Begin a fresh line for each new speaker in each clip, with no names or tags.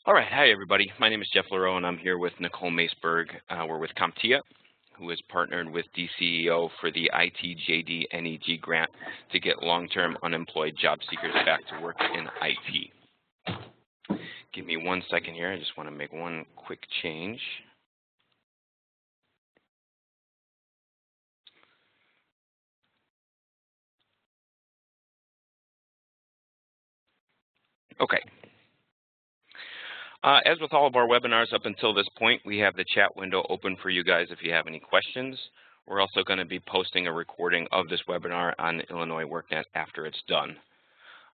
All right, hi everybody. My name is Jeff Leroux and I'm here with Nicole Maceberg. We're with CompTIA, who is partnered with DCEO for the IT JD-NEG grant to get long-term unemployed job seekers back to work in IT. Give me 1 second here. I just want to make one quick change. Okay. As with all of our webinars up until this point, we have the chat window open for you guys if you have any questions. We're also going to be posting a recording of this webinar on Illinois WorkNet after it's done.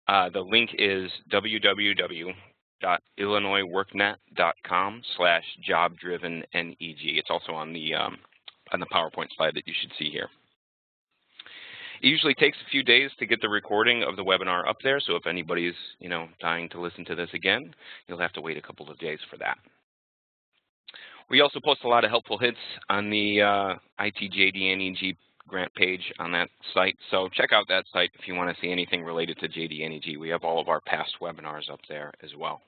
The link is www.illinoisworknet.com/job-driven-neg. It's also on the PowerPoint slide that you should see here. It usually takes a few days to get the recording of the webinar up there, so if anybody's dying to listen to this again, you'll have to wait a couple of days for that. We also post a lot of helpful hits on the IT JD-NEG grant page on that site, so check out that site if you want to see anything related to JD-NEG. We have all of our past webinars up there as well.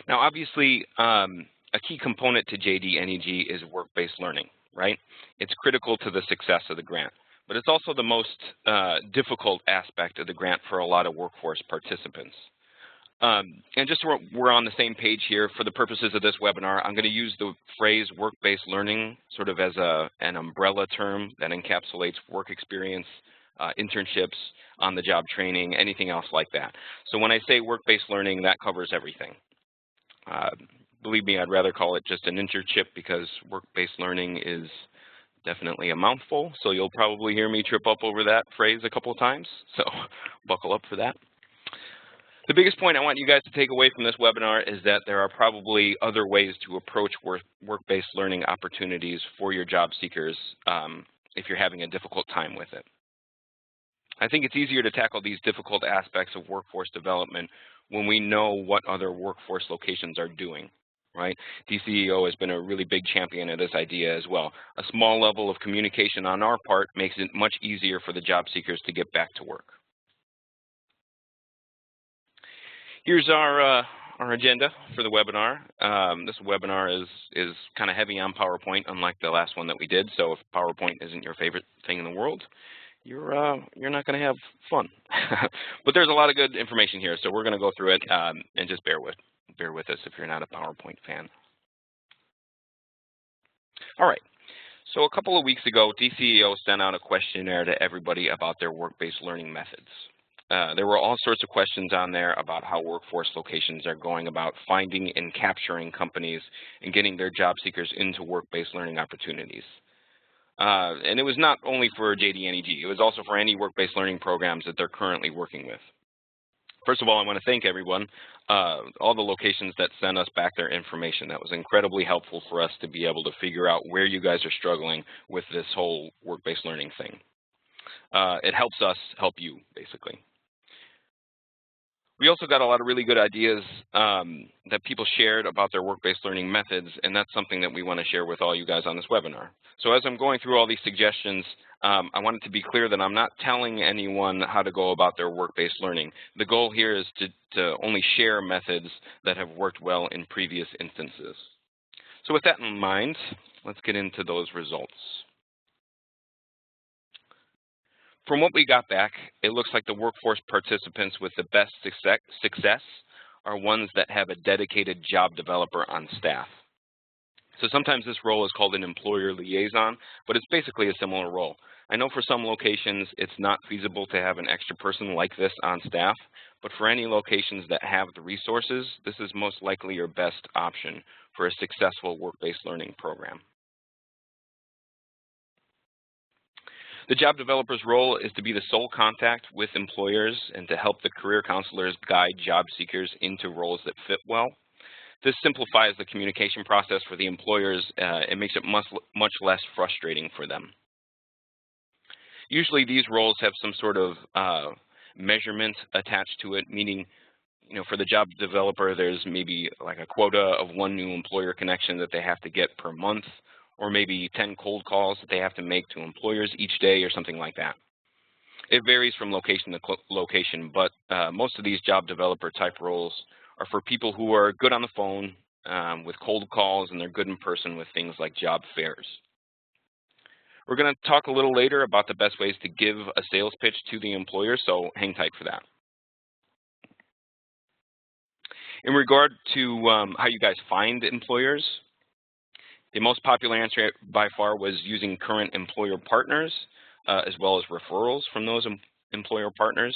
Now, obviously, a key component to JD-NEG is work-based learning. Right? It's critical to the success of the grant, but it's also the most difficult aspect of the grant for a lot of workforce participants. And just so we're on the same page here, for the purposes of this webinar, I'm going to use the phrase work-based learning sort of as an umbrella term that encapsulates work experience, internships, on-the-job training, anything else like that. So when I say work-based learning, that covers everything. Believe me, I'd rather call it just an internship because work-based learning is definitely a mouthful, so you'll probably hear me trip up over that phrase a couple of times, so buckle up for that. The biggest point I want you guys to take away from this webinar is that there are probably other ways to approach work-based learning opportunities for your job seekers if you're having a difficult time with it. I think it's easier to tackle these difficult aspects of workforce development when we know what other workforce locations are doing. Right? DCEO has been a really big champion of this idea as well. A small level of communication on our part makes it much easier for the job seekers to get back to work. Here's our agenda for the webinar. This webinar is kind of heavy on PowerPoint, unlike the last one that we did. So if PowerPoint isn't your favorite thing in the world, you're not going to have fun. But there's a lot of good information here, so we're going to go through it and just bear with us if you're not a PowerPoint fan. All right, so a couple of weeks ago, DCEO sent out a questionnaire to everybody about their work-based learning methods. There were all sorts of questions on there about how workforce locations are going about finding and capturing companies and getting their job seekers into work-based learning opportunities. And it was not only for JD-NEG, it was also for any work-based learning programs that they're currently working with. First of all, I want to thank everyone, all the locations that sent us back their information. That was incredibly helpful for us to be able to figure out where you guys are struggling with this whole work-based learning thing. It helps us help you, basically. We also got a lot of really good ideas that people shared about their work-based learning methods, and that's something that we want to share with all you guys on this webinar. So as I'm going through all these suggestions, I want it to be clear that I'm not telling anyone how to go about their work-based learning. The goal here is to only share methods that have worked well in previous instances. So with that in mind, let's get into those results. From what we got back, it looks like the workforce participants with the best success are ones that have a dedicated job developer on staff. So sometimes this role is called an employer liaison, but it's basically a similar role. I know for some locations it's not feasible to have an extra person like this on staff, but for any locations that have the resources, this is most likely your best option for a successful work-based learning program. The job developer's role is to be the sole contact with employers and to help the career counselors guide job seekers into roles that fit well. This simplifies the communication process for the employers. It makes it much less frustrating for them. Usually these roles have some sort of measurement attached to it, meaning for the job developer, there's maybe like a quota of 1 new employer connection that they have to get per month, or maybe 10 cold calls that they have to make to employers each day or something like that. It varies from location to location, but most of these job developer type roles are for people who are good on the phone with cold calls, and they're good in person with things like job fairs. We're going to talk a little later about the best ways to give a sales pitch to the employer, so hang tight for that. In regard to how you guys find employers, the most popular answer by far was using current employer partners, as well as referrals from those employer partners,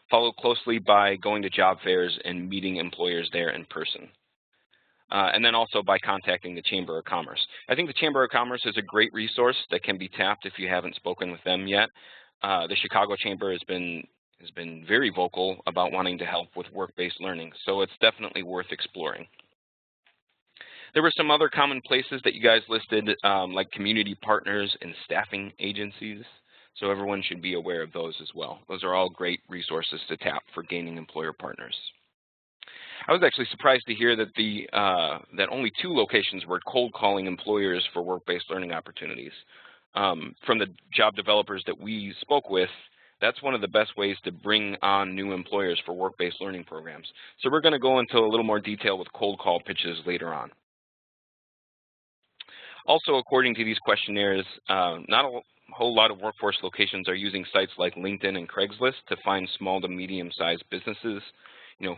followed closely by going to job fairs and meeting employers there in person. And then also by contacting the Chamber of Commerce. I think the Chamber of Commerce is a great resource that can be tapped if you haven't spoken with them yet. The Chicago Chamber has been very vocal about wanting to help with work-based learning, so it's definitely worth exploring. There were some other common places that you guys listed, like community partners and staffing agencies, so everyone should be aware of those as well. Those are all great resources to tap for gaining employer partners. I was actually surprised to hear that that only 2 locations were cold calling employers for work-based learning opportunities. From the job developers that we spoke with, that's one of the best ways to bring on new employers for work-based learning programs. So we're going to go into a little more detail with cold call pitches later on. Also, according to these questionnaires, not a whole lot of workforce locations are using sites like LinkedIn and Craigslist to find small to medium-sized businesses,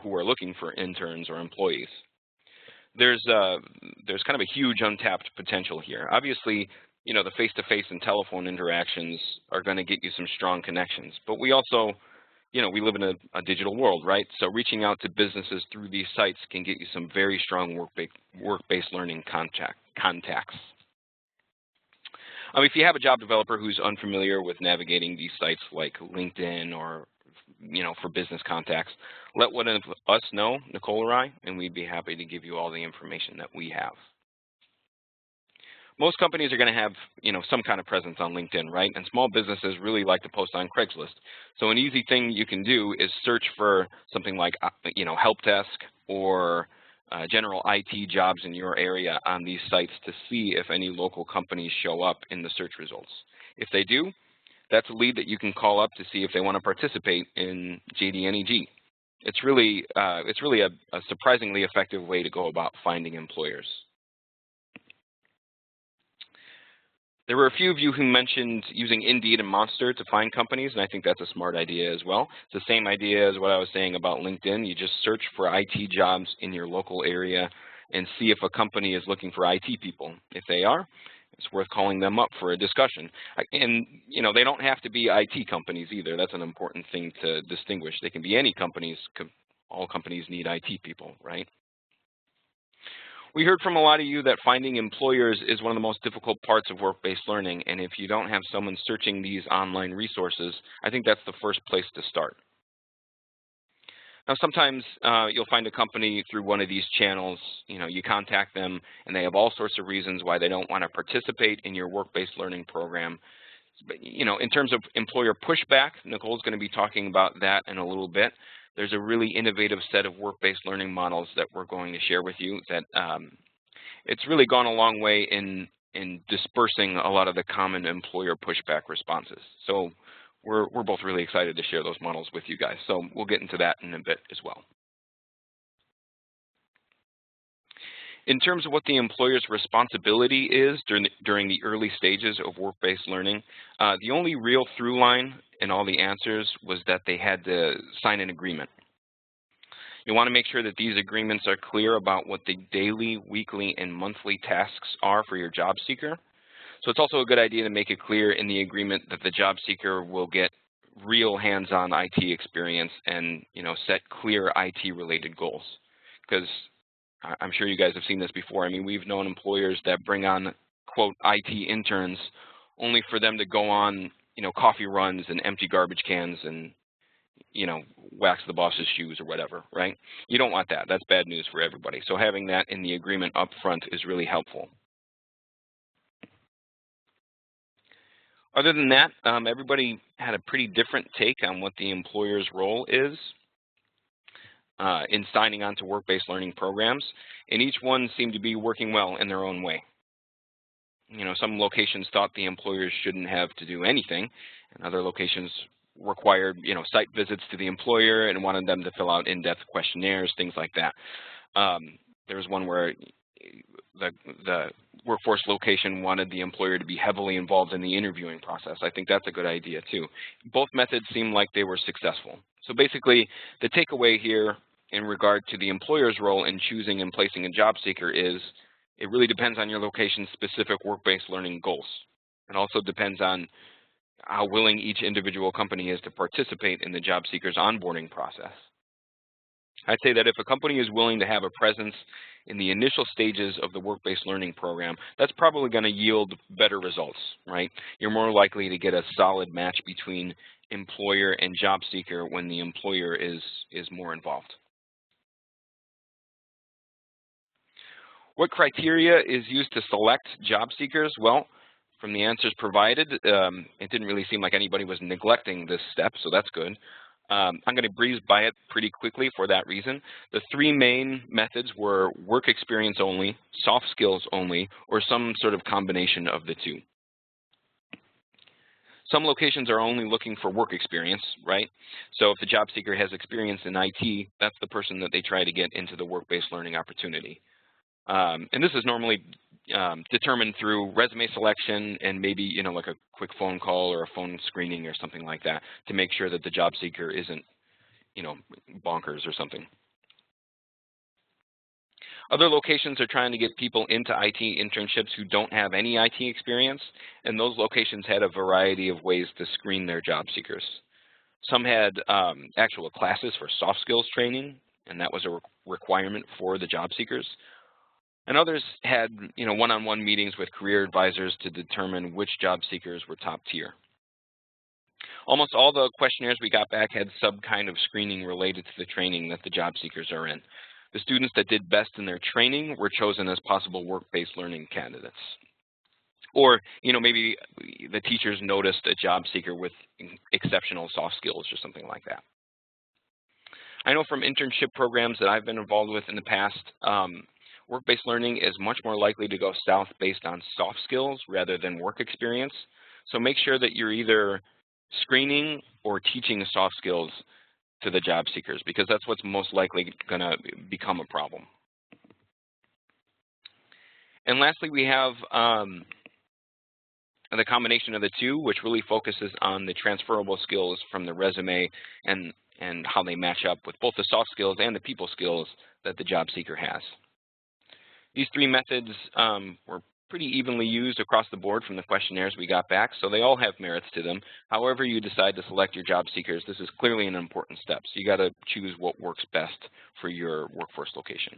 who are looking for interns or employees. There's kind of a huge untapped potential here. Obviously, the face-to-face and telephone interactions are going to get you some strong connections, but we also, we live in a digital world, right? So reaching out to businesses through these sites can get you some very strong work-based learning contacts. If you have a job developer who's unfamiliar with navigating these sites like LinkedIn or for business contacts, let one of us know, Nicole or I, and we'd be happy to give you all the information that we have. Most companies are going to have, some kind of presence on LinkedIn, right? And small businesses really like to post on Craigslist. So an easy thing you can do is search for something like, help desk or general IT jobs in your area on these sites to see if any local companies show up in the search results. If they do, that's a lead that you can call up to see if they want to participate in JD&EG. It's really a surprisingly effective way to go about finding employers. There were a few of you who mentioned using Indeed and Monster to find companies, and I think that's a smart idea as well. It's the same idea as what I was saying about LinkedIn. You just search for IT jobs in your local area and see if a company is looking for IT people. If they are, it's worth calling them up for a discussion. And, they don't have to be IT companies either. That's an important thing to distinguish. They can be any companies. All companies need IT people, right? We heard from a lot of you that finding employers is one of the most difficult parts of work-based learning, and if you don't have someone searching these online resources, I think that's the first place to start. Now, sometimes you'll find a company through one of these channels, you contact them, and they have all sorts of reasons why they don't want to participate in your work-based learning program. But, in terms of employer pushback, Nicole's going to be talking about that in a little bit. There's a really innovative set of work-based learning models that we're going to share with you that it's really gone a long way in dispersing a lot of the common employer pushback responses. So we're both really excited to share those models with you guys. So we'll get into that in a bit as well. In terms of what the employer's responsibility is during the early stages of work-based learning, the only real through line in all the answers was that they had to sign an agreement. You want to make sure that these agreements are clear about what the daily, weekly, and monthly tasks are for your job seeker. So it's also a good idea to make it clear in the agreement that the job seeker will get real hands-on IT experience and set clear IT-related goals. Because I'm sure you guys have seen this before. I mean, we've known employers that bring on, quote, IT interns only for them to go on, coffee runs and empty garbage cans and, wax the boss's shoes or whatever, right? You don't want that. That's bad news for everybody. So having that in the agreement up front is really helpful. Other than that, everybody had a pretty different take on what the employer's role is in signing on to work-based learning programs, and each one seemed to be working well in their own way. Some locations thought the employers shouldn't have to do anything, and other locations required, site visits to the employer and wanted them to fill out in-depth questionnaires, things like that. There was one where the workforce location wanted the employer to be heavily involved in the interviewing process. I think that's a good idea too. Both methods seemed like they were successful. So basically, the takeaway here in regard to the employer's role in choosing and placing a job seeker is it really depends on your location's specific work-based learning goals. It also depends on how willing each individual company is to participate in the job seeker's onboarding process. I'd say that if a company is willing to have a presence in the initial stages of the work-based learning program, that's probably going to yield better results, right? You're more likely to get a solid match between employer and job seeker when the employer is more involved. What criteria is used to select job seekers? Well, from the answers provided, it didn't really seem like anybody was neglecting this step, so that's good. I'm going to breeze by it pretty quickly for that reason. The three main methods were work experience only, soft skills only, or some sort of combination of the two. Some locations are only looking for work experience, right? So if the job seeker has experience in IT, that's the person that they try to get into the work-based learning opportunity. And this is normally determined through resume selection and maybe, like a quick phone call or a phone screening or something like that to make sure that the job seeker isn't, bonkers or something. Other locations are trying to get people into IT internships who don't have any IT experience, and those locations had a variety of ways to screen their job seekers. Some had actual classes for soft skills training, and that was a requirement for the job seekers. And others had, one-on-one meetings with career advisors to determine which job seekers were top tier. Almost all the questionnaires we got back had some kind of screening related to the training that the job seekers are in. The students that did best in their training were chosen as possible work-based learning candidates. Or, maybe the teachers noticed a job seeker with exceptional soft skills or something like that. I know from internship programs that I've been involved with in the past, work-based learning is much more likely to go south based on soft skills rather than work experience. So make sure that you're either screening or teaching soft skills to the job seekers, because that's what's most likely going to become a problem. And lastly, we have the combination of the two, which really focuses on the transferable skills from the resume and how they match up with both the soft skills and the people skills that the job seeker has. These three methods were pretty evenly used across the board from the questionnaires we got back, so they all have merits to them. However you decide to select your job seekers, this is clearly an important step. So you got to choose what works best for your workforce location.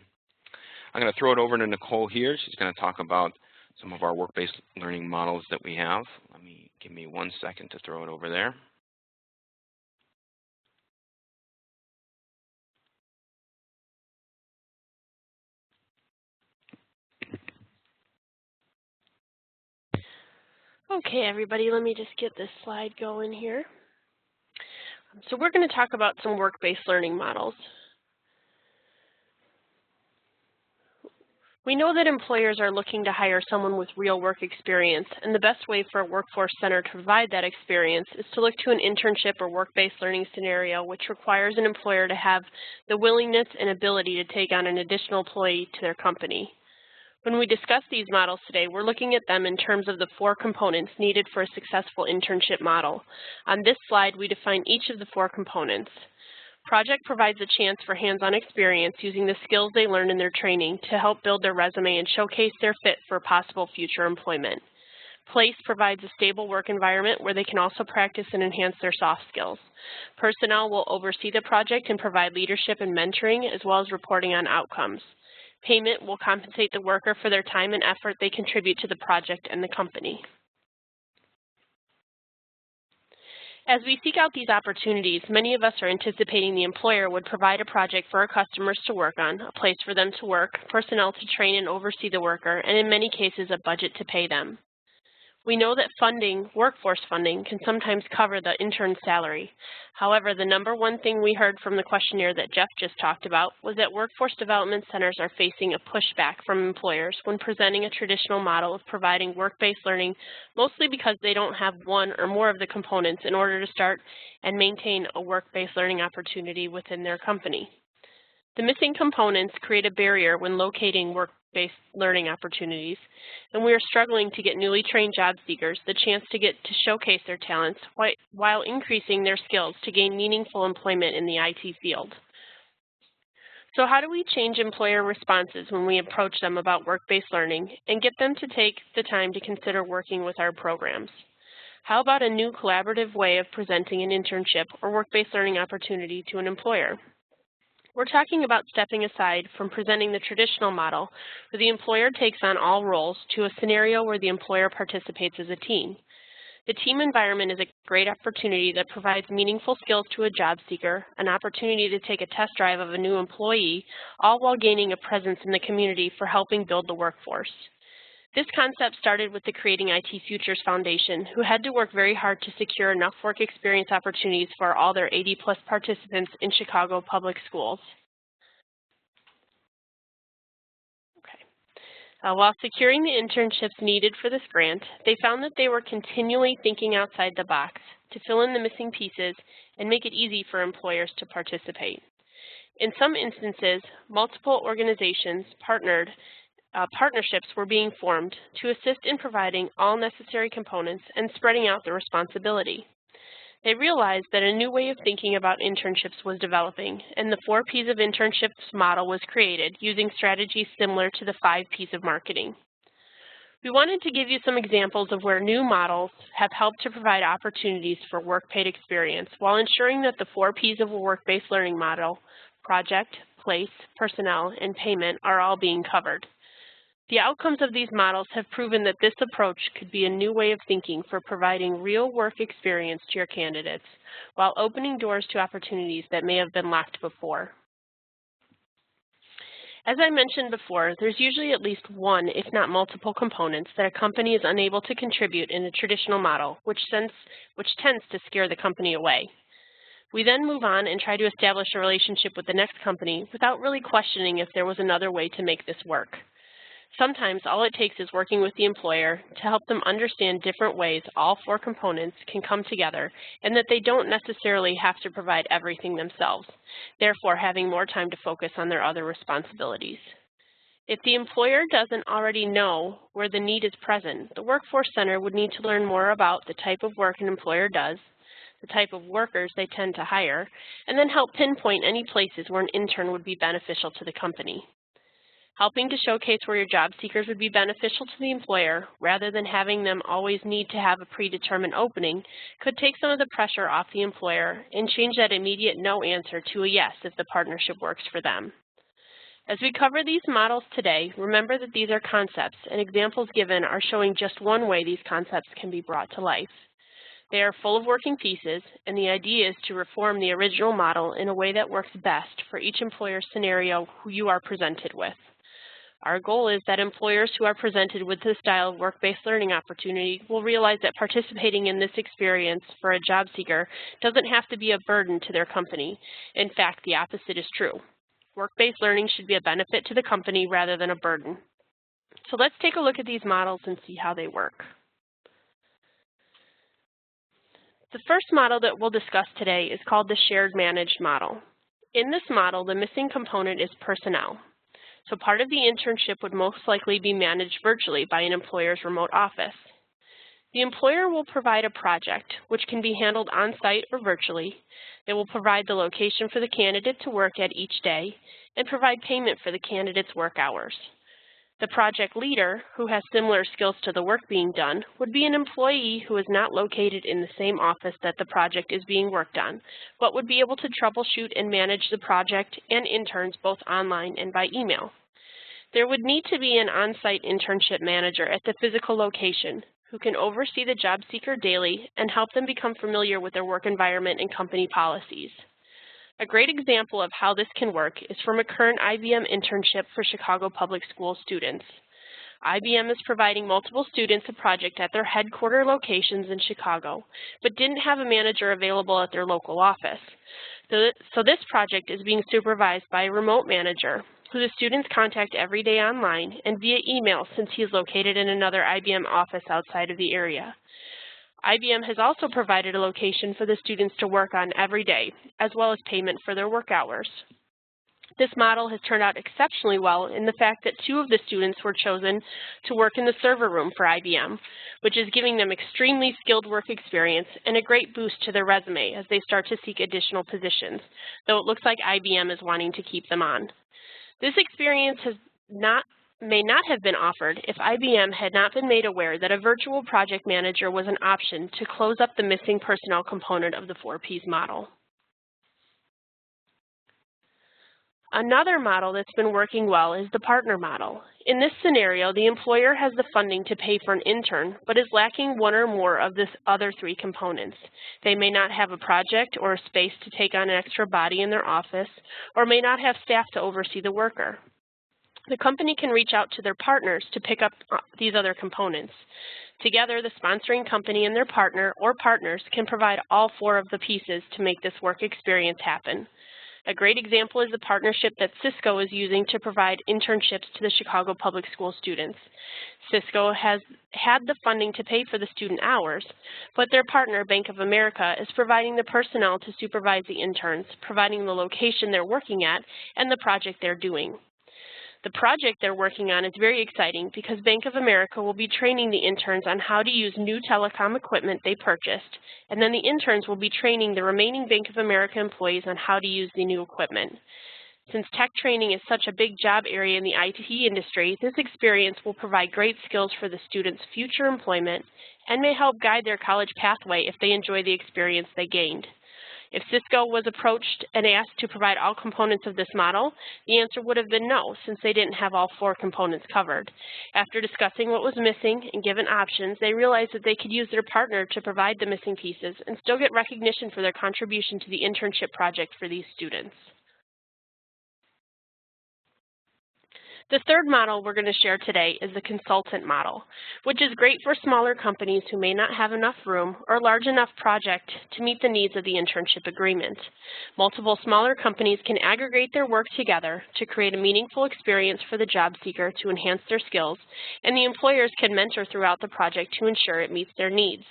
I'm going to throw it over to Nicole here. She's going to talk about some of our work-based learning models that we have. Give me 1 second to throw it over there.
Okay, everybody, let me just get this slide going here. So we're going to talk about some work-based learning models. We know that employers are looking to hire someone with real work experience, and the best way for a workforce center to provide that experience is to look to an internship or work-based learning scenario which requires an employer to have the willingness and ability to take on an additional employee to their company. When we discuss these models today, we're looking at them in terms of the 4 components needed for a successful internship model. On this slide, we define each of the 4 components. Project provides a chance for hands-on experience using the skills they learned in their training to help build their resume and showcase their fit for possible future employment. Place provides a stable work environment where they can also practice and enhance their soft skills. Personnel will oversee the project and provide leadership and mentoring, as well as reporting on outcomes. Payment will compensate the worker for their time and effort they contribute to the project and the company. As we seek out these opportunities, many of us are anticipating the employer would provide a project for our customers to work on, a place for them to work, personnel to train and oversee the worker, and in many cases, a budget to pay them. We know that workforce funding, can sometimes cover the intern's salary. However, the number one thing we heard from the questionnaire that Jeff just talked about was that workforce development centers are facing a pushback from employers when presenting a traditional model of providing work-based learning, mostly because they don't have one or more of the components in order to start and maintain a work-based learning opportunity within their company. The missing components create a barrier when locating work-based learning opportunities, and we are struggling to get newly trained job seekers the chance to showcase their talents while increasing their skills to gain meaningful employment in the IT field. So how do we change employer responses when we approach them about work-based learning and get them to take the time to consider working with our programs? How about a new collaborative way of presenting an internship or work-based learning opportunity to an employer? We're talking about stepping aside from presenting the traditional model where the employer takes on all roles to a scenario where the employer participates as a team. The team environment is a great opportunity that provides meaningful skills to a job seeker, an opportunity to take a test drive of a new employee, all while gaining a presence in the community for helping build the workforce. This concept started with the Creating IT Futures Foundation, who had to work very hard to secure enough work experience opportunities for all their 80+ participants in Chicago public schools. While securing the internships needed for this grant, they found that they were continually thinking outside the box to fill in the missing pieces and make it easy for employers to participate. In some instances, multiple organizations partnerships were being formed to assist in providing all necessary components and spreading out the responsibility. They realized that a new way of thinking about internships was developing, and the 4 Ps of internships model was created using strategies similar to the 5 Ps of marketing. We wanted to give you some examples of where new models have helped to provide opportunities for work-paid experience while ensuring that the 4 Ps of a work-based learning model, project, place, personnel, and payment, are all being covered. The outcomes of these models have proven that this approach could be a new way of thinking for providing real work experience to your candidates while opening doors to opportunities that may have been locked before. As I mentioned before, there's usually at least one, if not multiple, components that a company is unable to contribute in a traditional model, which tends to scare the company away. We then move on and try to establish a relationship with the next company without really questioning if there was another way to make this work. Sometimes all it takes is working with the employer to help them understand different ways all 4 components can come together and that they don't necessarily have to provide everything themselves, therefore having more time to focus on their other responsibilities. If the employer doesn't already know where the need is present, the Workforce Center would need to learn more about the type of work an employer does, the type of workers they tend to hire, and then help pinpoint any places where an intern would be beneficial to the company. Helping to showcase where your job seekers would be beneficial to the employer, rather than having them always need to have a predetermined opening, could take some of the pressure off the employer and change that immediate no answer to a yes if the partnership works for them. As we cover these models today, remember that these are concepts, and examples given are showing just one way these concepts can be brought to life. They are full of working pieces, and the idea is to reform the original model in a way that works best for each employer scenario who you are presented with. Our goal is that employers who are presented with this style of work-based learning opportunity will realize that participating in this experience for a job seeker doesn't have to be a burden to their company. In fact, the opposite is true. Work-based learning should be a benefit to the company rather than a burden. So let's take a look at these models and see how they work. The first model that we'll discuss today is called the shared managed model. In this model, the missing component is personnel. So part of the internship would most likely be managed virtually by an employer's remote office. The employer will provide a project, which can be handled on-site or virtually. They will provide the location for the candidate to work at each day and provide payment for the candidate's work hours. The project leader, who has similar skills to the work being done, would be an employee who is not located in the same office that the project is being worked on, but would be able to troubleshoot and manage the project and interns both online and by email. There would need to be an on-site internship manager at the physical location who can oversee the job seeker daily and help them become familiar with their work environment and company policies. A great example of how this can work is from a current IBM internship for Chicago public school students. IBM is providing multiple students a project at their headquarter locations in Chicago, but didn't have a manager available at their local office. So this project is being supervised by a remote manager who the students contact every day online and via email since he is located in another IBM office outside of the area. IBM has also provided a location for the students to work on every day, as well as payment for their work hours. This model has turned out exceptionally well in the fact that 2 of the students were chosen to work in the server room for IBM, which is giving them extremely skilled work experience and a great boost to their resume as they start to seek additional positions, though it looks like IBM is wanting to keep them on. This experience may not have been offered if IBM had not been made aware that a virtual project manager was an option to close up the missing personnel component of the 4Ps model. Another model that's been working well is the partner model. In this scenario, the employer has the funding to pay for an intern, but is lacking 1 or more of the other 3 components. They may not have a project or a space to take on an extra body in their office, or may not have staff to oversee the worker. The company can reach out to their partners to pick up these other components. Together, the sponsoring company and their partner or partners can provide all 4 of the pieces to make this work experience happen. A great example is the partnership that Cisco is using to provide internships to the Chicago Public School students. Cisco has had the funding to pay for the student hours, but their partner, Bank of America, is providing the personnel to supervise the interns, providing the location they're working at, and the project they're doing. The project they're working on is very exciting because Bank of America will be training the interns on how to use new telecom equipment they purchased, and then the interns will be training the remaining Bank of America employees on how to use the new equipment. Since tech training is such a big job area in the IT industry, this experience will provide great skills for the students' future employment and may help guide their college pathway if they enjoy the experience they gained. If Cisco was approached and asked to provide all components of this model, the answer would have been no, since they didn't have all 4 components covered. After discussing what was missing and given options, they realized that they could use their partner to provide the missing pieces and still get recognition for their contribution to the internship project for these students. The third model we're going to share today is the consultant model, which is great for smaller companies who may not have enough room or large enough project to meet the needs of the internship agreement. Multiple smaller companies can aggregate their work together to create a meaningful experience for the job seeker to enhance their skills, and the employers can mentor throughout the project to ensure it meets their needs.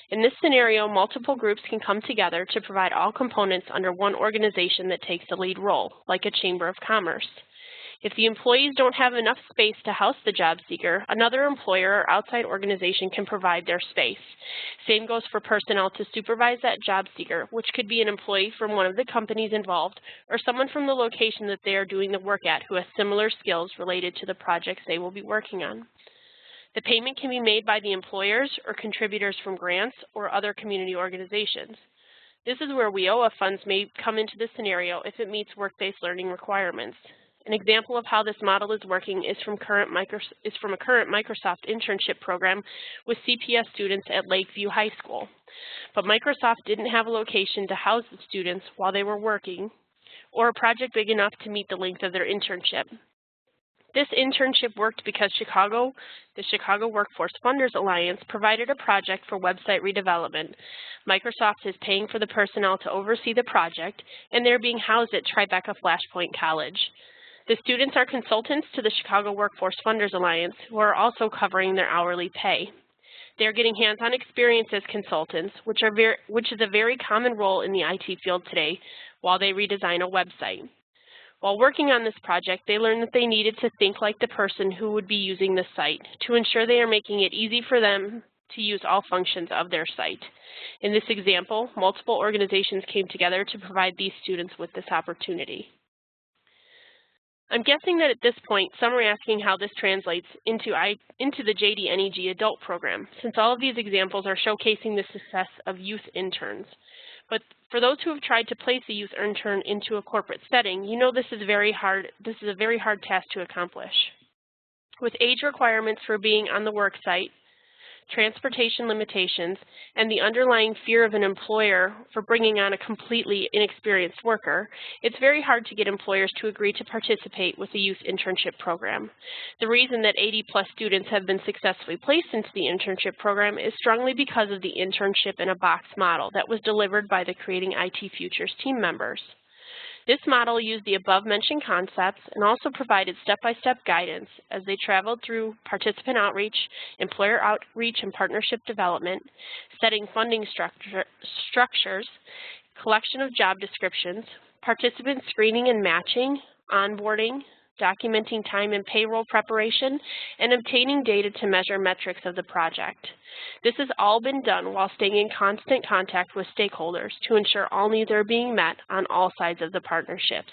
In this scenario, multiple groups can come together to provide all components under one organization that takes the lead role, like a chamber of commerce. If the employees don't have enough space to house the job seeker, another employer or outside organization can provide their space. Same goes for personnel to supervise that job seeker, which could be an employee from one of the companies involved or someone from the location that they are doing the work at who has similar skills related to the projects they will be working on. The payment can be made by the employers or contributors from grants or other community organizations. This is where WIOA funds may come into the scenario if it meets work-based learning requirements. An example of how this model is working is from a current Microsoft internship program with CPS students at Lakeview High School. But Microsoft didn't have a location to house the students while they were working, or a project big enough to meet the length of their internship. This internship worked because the Chicago Workforce Funders Alliance provided a project for website redevelopment. Microsoft is paying for the personnel to oversee the project, and they're being housed at Tribeca Flashpoint College. The students are consultants to the Chicago Workforce Funders Alliance, who are also covering their hourly pay. They are getting hands-on experience as consultants, which is a very common role in the IT field today, while they redesign a website. While working on this project, they learned that they needed to think like the person who would be using the site to ensure they are making it easy for them to use all functions of their site. In this example, multiple organizations came together to provide these students with this opportunity. I'm guessing that at this point, some are asking how this translates into the JD-NEG adult program, since all of these examples are showcasing the success of youth interns. But for those who have tried to place a youth intern into a corporate setting, you know this is a very hard task to accomplish. With age requirements for being on the work site, transportation limitations, and the underlying fear of an employer for bringing on a completely inexperienced worker, it's very hard to get employers to agree to participate with the youth internship program. The reason that 80+ students have been successfully placed into the internship program is strongly because of the internship in a box model that was delivered by the Creating IT Futures team members. This model used the above-mentioned concepts and also provided step-by-step guidance as they traveled through participant outreach, employer outreach and partnership development, setting funding structures, collection of job descriptions, participant screening and matching, onboarding, documenting time and payroll preparation, and obtaining data to measure metrics of the project. This has all been done while staying in constant contact with stakeholders to ensure all needs are being met on all sides of the partnerships.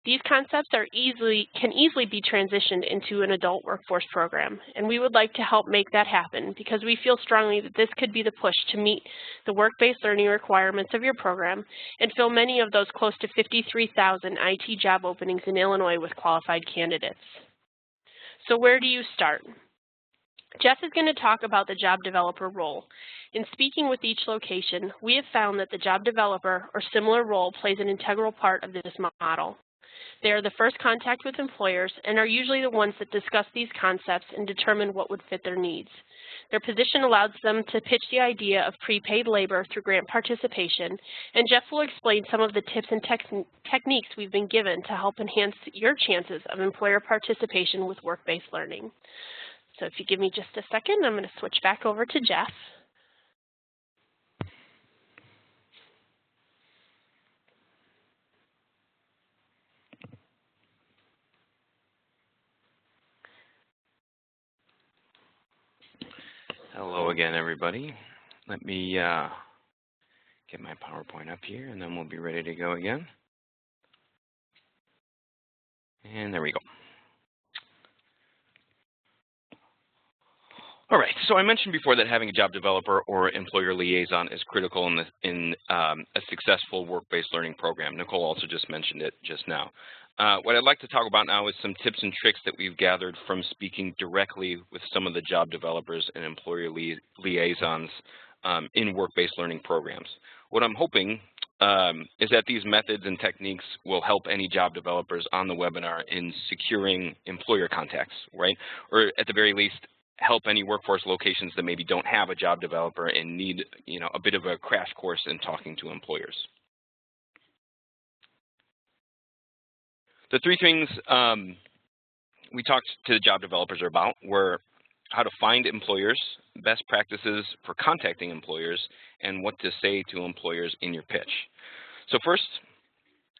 These concepts can easily be transitioned into an adult workforce program, and we would like to help make that happen because we feel strongly that this could be the push to meet the work-based learning requirements of your program and fill many of those close to 53,000 IT job openings in Illinois with qualified candidates. So where do you start? Jeff is going to talk about the job developer role. In speaking with each location, we have found that the job developer or similar role plays an integral part of this model. They are the first contact with employers and are usually the ones that discuss these concepts and determine what would fit their needs. Their position allows them to pitch the idea of prepaid labor through grant participation, and Jeff will explain some of the tips and techniques we've been given to help enhance your chances of employer participation with work-based learning. So if you give me just a second, I'm going to switch back over to Jeff.
Hello again, everybody. Let me get my PowerPoint up here, and then we'll be ready to go again. And there we go. All right, so I mentioned before that having a job developer or employer liaison is critical in a successful work-based learning program. Nicole also just mentioned it just now. What I'd like to talk about now is some tips and tricks that we've gathered from speaking directly with some of the job developers and employer liaisons in work-based learning programs. What I'm hoping is that these methods and techniques will help any job developers on the webinar in securing employer contacts, right? Or at the very least, help any workforce locations that maybe don't have a job developer and need, a bit of a crash course in talking to employers. The three things we talked to the job developers about were how to find employers, best practices for contacting employers, and what to say to employers in your pitch. So first,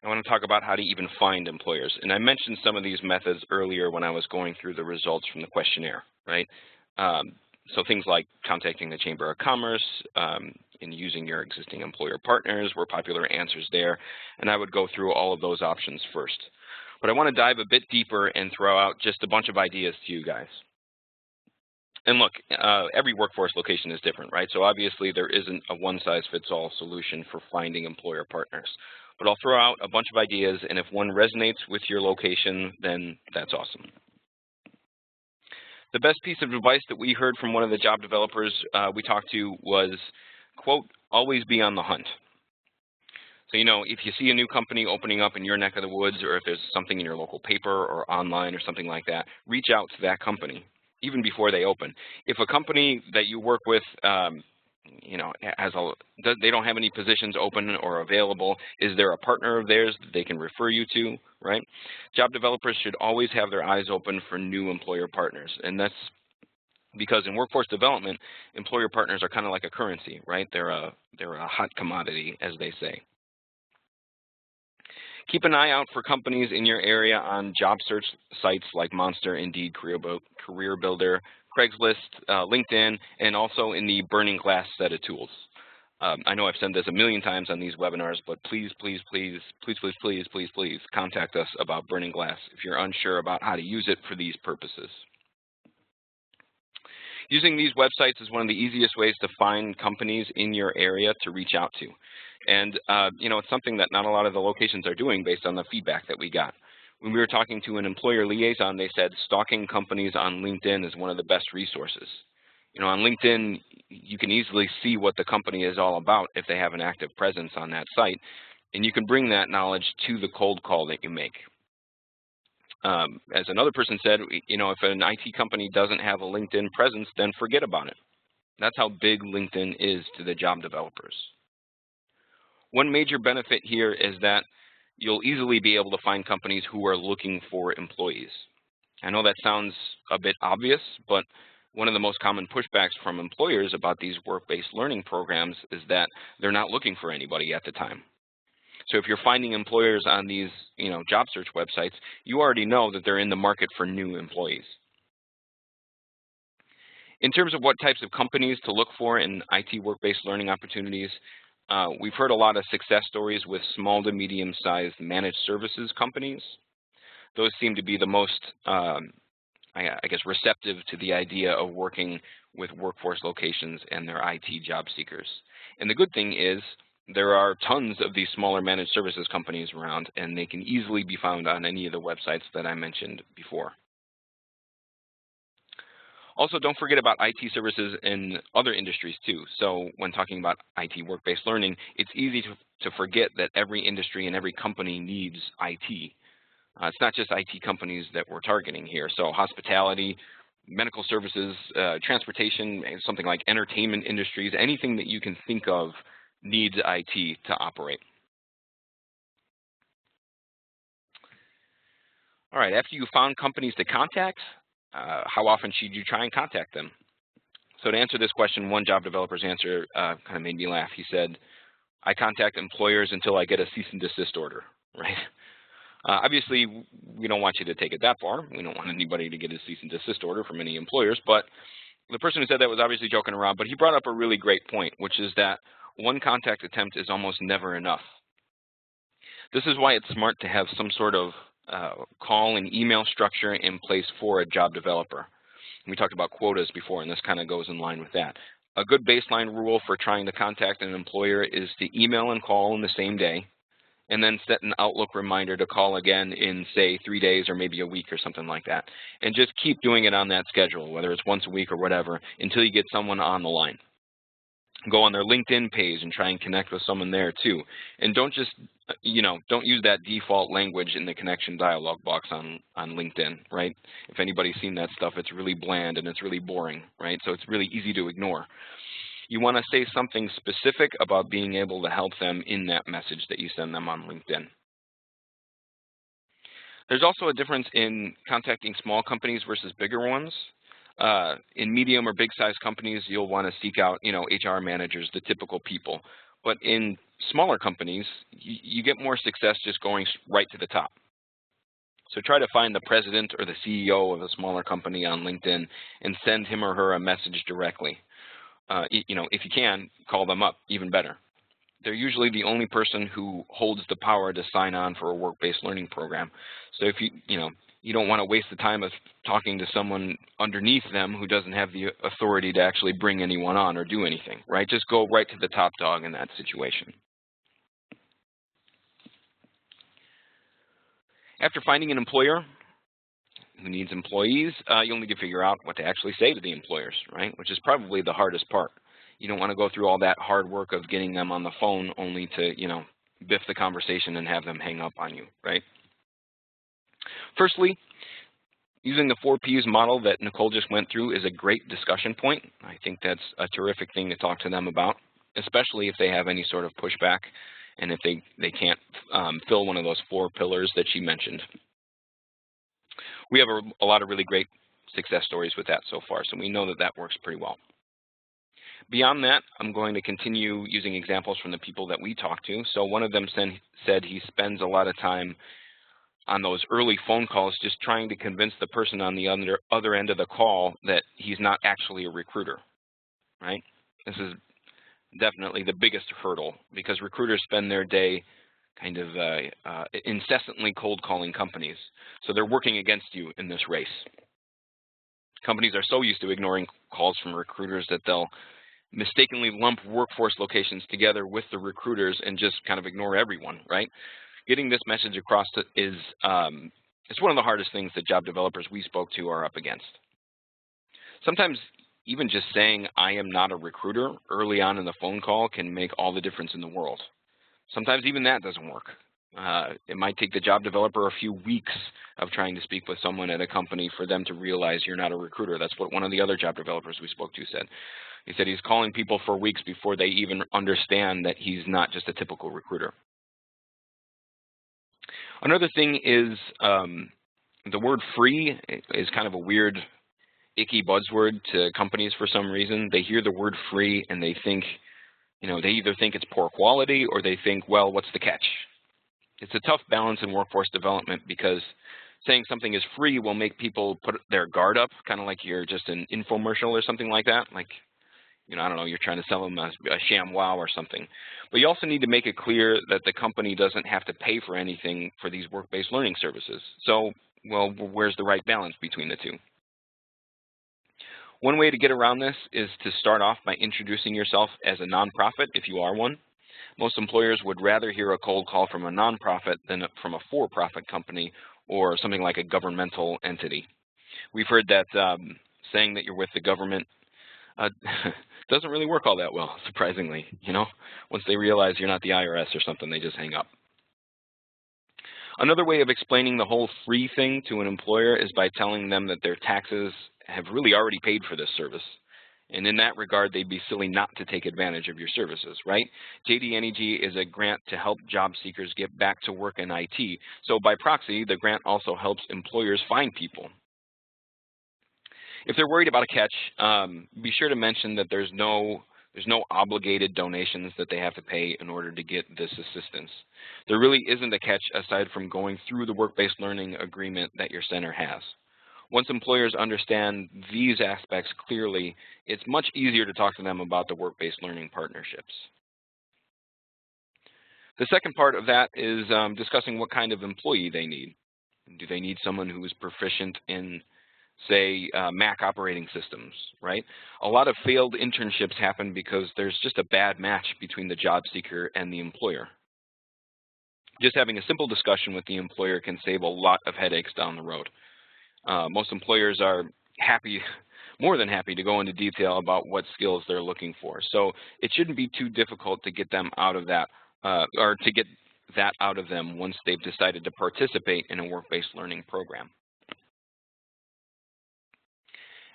I want to talk about how to even find employers. And I mentioned some of these methods earlier when I was going through the results from the questionnaire, right? So things like contacting the Chamber of Commerce and using your existing employer partners were popular answers there. And I would go through all of those options first. But I want to dive a bit deeper and throw out just a bunch of ideas to you guys. And look, every workforce location is different, right? So obviously there isn't a one-size-fits-all solution for finding employer partners. But I'll throw out a bunch of ideas, and if one resonates with your location, then that's awesome. The best piece of advice that we heard from one of the job developers we talked to was, quote, always be on the hunt. So, if you see a new company opening up in your neck of the woods, or if there's something in your local paper or online or something like that, reach out to that company, even before they open. If a company that you work with, they don't have any positions open or available, is there a partner of theirs that they can refer you to, right? Job developers should always have their eyes open for new employer partners, and that's because in workforce development, employer partners are kind of like a currency, right? They're a hot commodity, as they say. Keep an eye out for companies in your area on job search sites like Monster, Indeed, Career Builder, Craigslist, LinkedIn, and also in the Burning Glass set of tools. I know I've said this a million times on these webinars, but please contact us about Burning Glass if you're unsure about how to use it for these purposes. Using these websites is one of the easiest ways to find companies in your area to reach out to. And, it's something that not a lot of the locations are doing based on the feedback that we got. When we were talking to an employer liaison, they said stalking companies on LinkedIn is one of the best resources. On LinkedIn, you can easily see what the company is all about if they have an active presence on that site, and you can bring that knowledge to the cold call that you make. As another person said, if an IT company doesn't have a LinkedIn presence, then forget about it. That's how big LinkedIn is to the job developers. One major benefit here is that you'll easily be able to find companies who are looking for employees. I know that sounds a bit obvious, but one of the most common pushbacks from employers about these work-based learning programs is that they're not looking for anybody at the time. So if you're finding employers on these, job search websites, you already know that they're in the market for new employees. In terms of what types of companies to look for in IT work-based learning opportunities, we've heard a lot of success stories with small to medium-sized managed services companies. Those seem to be the most, receptive to the idea of working with workforce locations and their IT job seekers. And the good thing is there are tons of these smaller managed services companies around, and they can easily be found on any of the websites that I mentioned before. Also, don't forget about IT services in other industries too. So when talking about IT work-based learning, it's easy to forget that every industry and every company needs IT. It's not just IT companies that we're targeting here. So hospitality, medical services, transportation, something like entertainment industries, anything that you can think of needs IT to operate. All right, after you found companies to contact, how often should you try and contact them? So to answer this question, one job developer's answer kind of made me laugh. He said, I contact employers until I get a cease and desist order, right? Obviously, we don't want you to take it that far. We don't want anybody to get a cease and desist order from any employers, but the person who said that was obviously joking around, but he brought up a really great point, which is that one contact attempt is almost never enough. This is why it's smart to have some sort of call and email structure in place for a job developer. We talked about quotas before, and this kind of goes in line with that. A good baseline rule for trying to contact an employer is to email and call in the same day, and then set an Outlook reminder to call again in, say, 3 days or maybe a week or something like that. And just keep doing it on that schedule, whether it's once a week or whatever, until you get someone on the line. Go on their LinkedIn page and try and connect with someone there too. And don't just, don't use that default language in the connection dialog box on LinkedIn, right? If anybody's seen that stuff, it's really bland and it's really boring, right? So it's really easy to ignore. You want to say something specific about being able to help them in that message that you send them on LinkedIn. There's also a difference in contacting small companies versus bigger ones. In medium or big-sized companies, you'll want to seek out, HR managers, the typical people. But in smaller companies, you get more success just going right to the top. So try to find the president or the CEO of a smaller company on LinkedIn and send him or her a message directly. If you can, call them up, even better. They're usually the only person who holds the power to sign on for a work-based learning program. So if you don't want to waste the time of talking to someone underneath them who doesn't have the authority to actually bring anyone on or do anything, right? Just go right to the top dog in that situation. After finding an employer who needs employees, you'll need to figure out what to actually say to the employers, right? Which is probably the hardest part. You don't want to go through all that hard work of getting them on the phone only to, biff the conversation and have them hang up on you, right? Firstly, using the 4 Ps model that Nicole just went through is a great discussion point. I think that's a terrific thing to talk to them about, especially if they have any sort of pushback and if they can't fill one of those 4 pillars that she mentioned. We have a lot of really great success stories with that so far, so we know that that works pretty well. Beyond that, I'm going to continue using examples from the people that we talk to. So one of them said he spends a lot of time on those early phone calls just trying to convince the person on the other end of the call that he's not actually a recruiter, right? This is definitely the biggest hurdle because recruiters spend their day kind of incessantly cold calling companies. So they're working against you in this race. Companies are so used to ignoring calls from recruiters that they'll mistakenly lump workforce locations together with the recruiters and just kind of ignore everyone, right? Getting this message across is it's one of the hardest things that job developers we spoke to are up against. Sometimes even just saying I am not a recruiter early on in the phone call can make all the difference in the world. Sometimes even that doesn't work. It might take the job developer a few weeks of trying to speak with someone at a company for them to realize you're not a recruiter. That's what one of the other job developers we spoke to said. He said he's calling people for weeks before they even understand that he's not just a typical recruiter. Another thing is the word free is kind of a weird, icky buzzword to companies for some reason. They hear the word free and they think, they either think it's poor quality or they think, well, what's the catch? It's a tough balance in workforce development because saying something is free will make people put their guard up, kind of like you're just an infomercial or something like that. Like, I don't know, you're trying to sell them a sham wow or something. But you also need to make it clear that the company doesn't have to pay for anything for these work-based learning services. So, well, where's the right balance between the two? One way to get around this is to start off by introducing yourself as a nonprofit if you are one. Most employers would rather hear a cold call from a nonprofit than from a for-profit company or something like a governmental entity. We've heard that saying that you're with the government doesn't really work all that well, surprisingly. Once they realize you're not the IRS or something, they just hang up. Another way of explaining the whole free thing to an employer is by telling them that their taxes have really already paid for this service. And in that regard, they'd be silly not to take advantage of your services, right? JD&EG is a grant to help job seekers get back to work in IT. So by proxy, the grant also helps employers find people. If they're worried about a catch, be sure to mention that there's no obligated donations that they have to pay in order to get this assistance. There really isn't a catch aside from going through the work-based learning agreement that your center has. Once employers understand these aspects clearly, it's much easier to talk to them about the work-based learning partnerships. The second part of that is discussing what kind of employee they need. Do they need someone who is proficient in, say, Mac operating systems, right? A lot of failed internships happen because there's just a bad match between the job seeker and the employer. Just having a simple discussion with the employer can save a lot of headaches down the road. Most employers are more than happy to go into detail about what skills they're looking for. So it shouldn't be too difficult to get them out of that, or to get that out of them once they've decided to participate in a work-based learning program.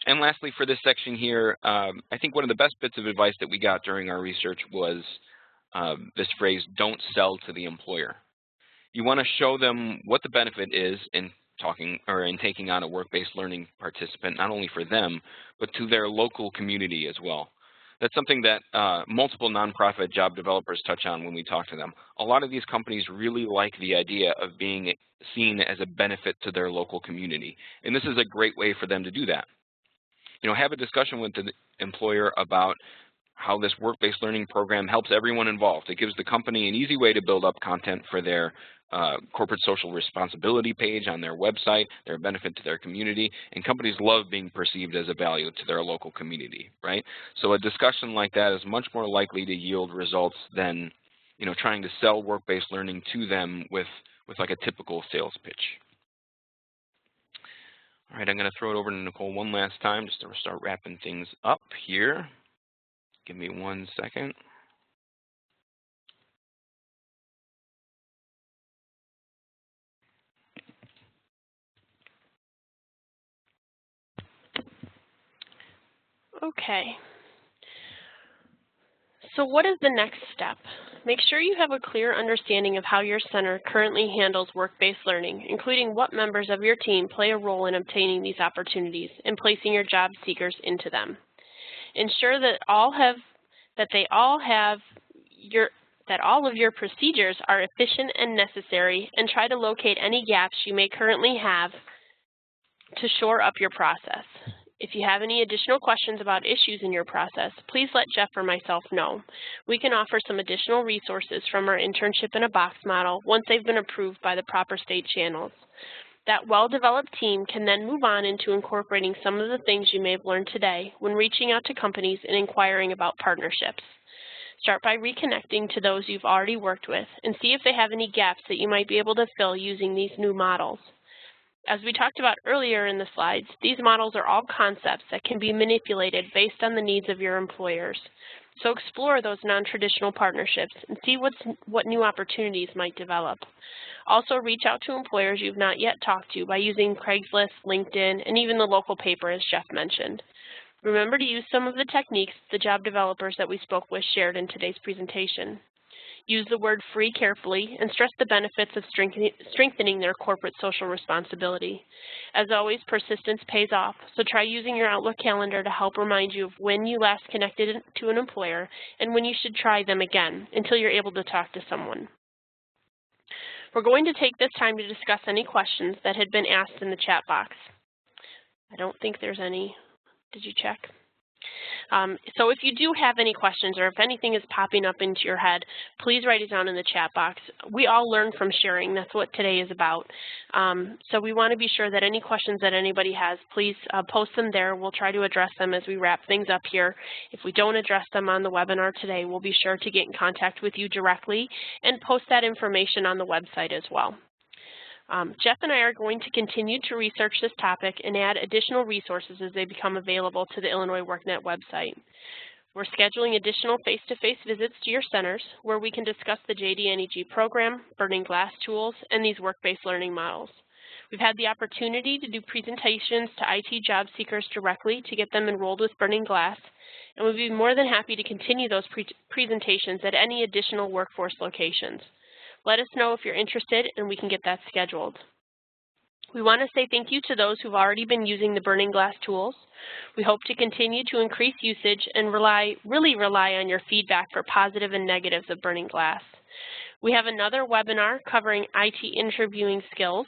And lastly, for this section here, I think one of the best bits of advice that we got during our research was this phrase, don't sell to the employer. You want to show them what the benefit is in taking on a work-based learning participant, not only for them, but to their local community as well. That's something that multiple nonprofit job developers touch on when we talk to them. A lot of these companies really like the idea of being seen as a benefit to their local community, and this is a great way for them to do that. Have a discussion with the employer about how this work-based learning program helps everyone involved. It gives the company an easy way to build up content for their corporate social responsibility page on their website. They're a benefit to their community, and companies love being perceived as a value to their local community, right? So a discussion like that is much more likely to yield results than, trying to sell work-based learning to them with like a typical sales pitch. All right, I'm going to throw it over to Nicole one last time just to start wrapping things up here. Give me 1 second.
Okay. So what is the next step? Make sure you have a clear understanding of how your center currently handles work-based learning, including what members of your team play a role in obtaining these opportunities and placing your job seekers into them. Ensure that all of your procedures are efficient and necessary, and try to locate any gaps you may currently have to shore up your process. If you have any additional questions about issues in your process, please let Jeff or myself know. We can offer some additional resources from our internship in a box model once they've been approved by the proper state channels. That well-developed team can then move on into incorporating some of the things you may have learned today when reaching out to companies and inquiring about partnerships. Start by reconnecting to those you've already worked with and see if they have any gaps that you might be able to fill using these new models. As we talked about earlier in the slides, these models are all concepts that can be manipulated based on the needs of your employers. So explore those non-traditional partnerships and see what new opportunities might develop. Also reach out to employers you've not yet talked to by using Craigslist, LinkedIn, and even the local paper as Jeff mentioned. Remember to use some of the techniques the job developers that we spoke with shared in today's presentation. Use the word free carefully and stress the benefits of strengthening their corporate social responsibility. As always, persistence pays off, so try using your Outlook calendar to help remind you of when you last connected to an employer and when you should try them again until you're able to talk to someone. We're going to take this time to discuss any questions that had been asked in the chat box. I don't think there's any. Did you check? So if you do have any questions or if anything is popping up into your head, please write it down in the chat box. We all learn from sharing. That's what today is about. So we want to be sure that any questions that anybody has, please post them there. We'll try to address them as we wrap things up here. If we don't address them on the webinar today, we'll be sure to get in contact with you directly and post that information on the website as well. Jeff and I are going to continue to research this topic and add additional resources as they become available to the Illinois WorkNet website. We're scheduling additional face-to-face visits to your centers where we can discuss the JD&EG program, burning glass tools, and these work-based learning models. We've had the opportunity to do presentations to IT job seekers directly to get them enrolled with Burning Glass, and we'd be more than happy to continue those presentations at any additional workforce locations. Let us know if you're interested and we can get that scheduled. We want to say thank you to those who've already been using the Burning Glass tools. We hope to continue to increase usage and really rely on your feedback for positive and negatives of Burning Glass. We have another webinar covering IT interviewing skills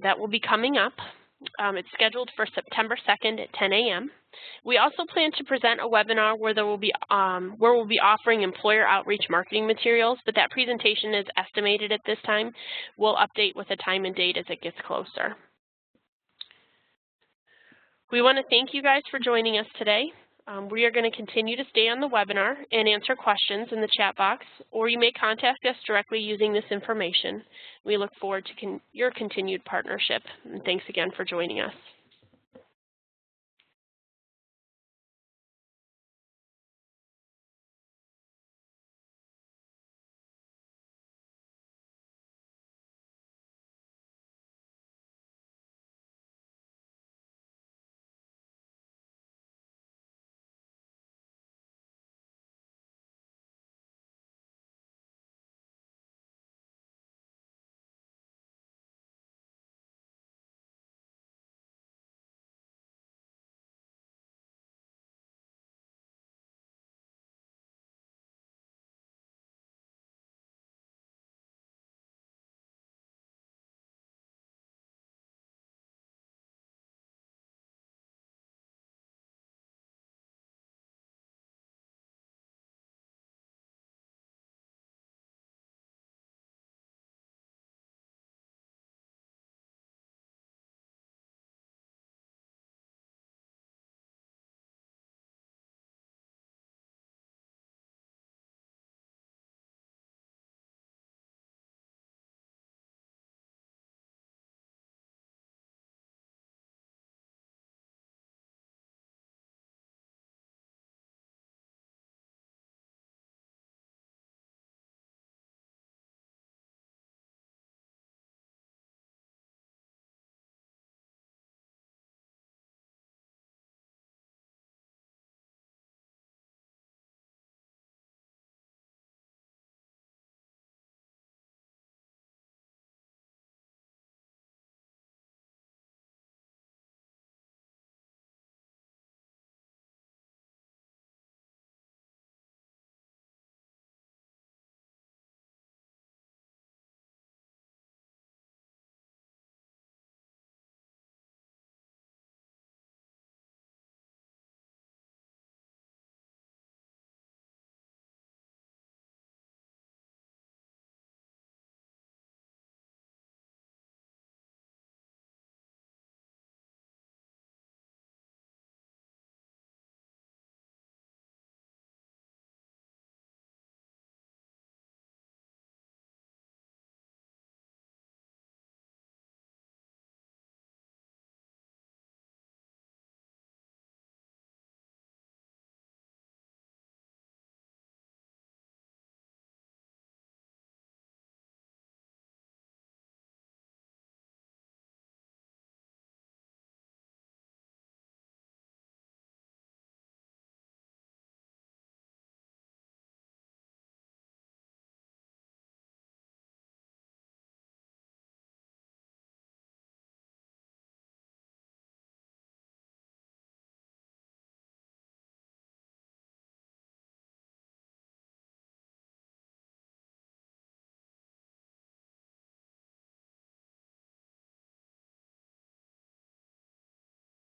that will be coming up. It's scheduled for September 2nd at 10 a.m. We also plan to present a webinar where we'll be offering employer outreach marketing materials, but that presentation is estimated at this time. We'll update with a time and date as it gets closer. We want to thank you guys for joining us today. We are going to continue to stay on the webinar and answer questions in the chat box, or you may contact us directly using this information. We look forward to your continued partnership, and thanks again for joining us.